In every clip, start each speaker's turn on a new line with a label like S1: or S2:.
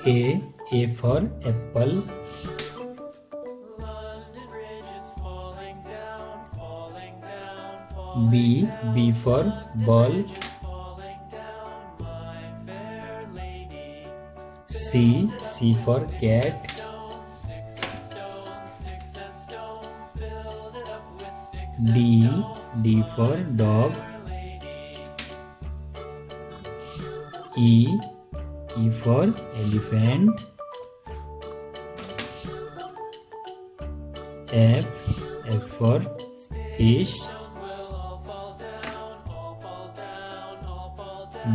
S1: A for apple. B for ball. C for cat. D for dog. E for elephant. F for fish.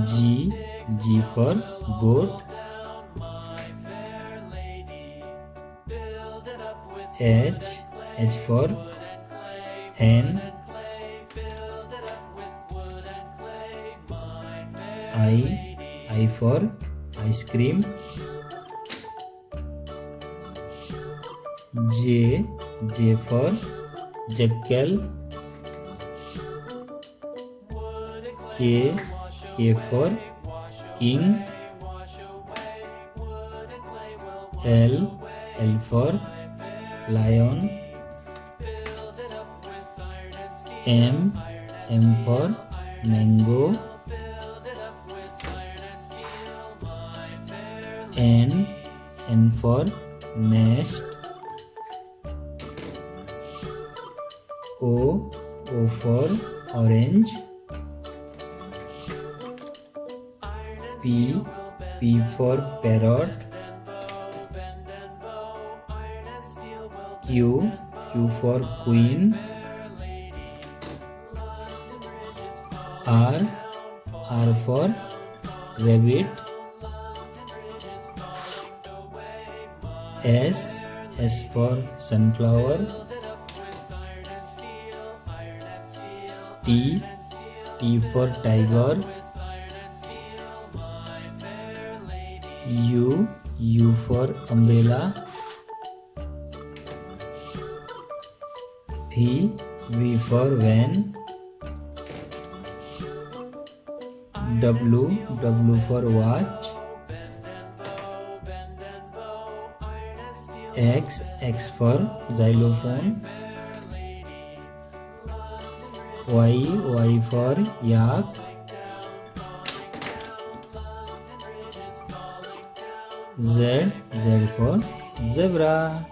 S1: G for goat. H for hen. I for ice cream. J for jackal. K for king. L for lion. M for mango. N for nest. O for orange. P for parrot. Q for queen. R for rabbit. S for sunflower. T for tiger. U for umbrella. V for van. W for watch. X for xylophone. Y for yak. Z for zebra.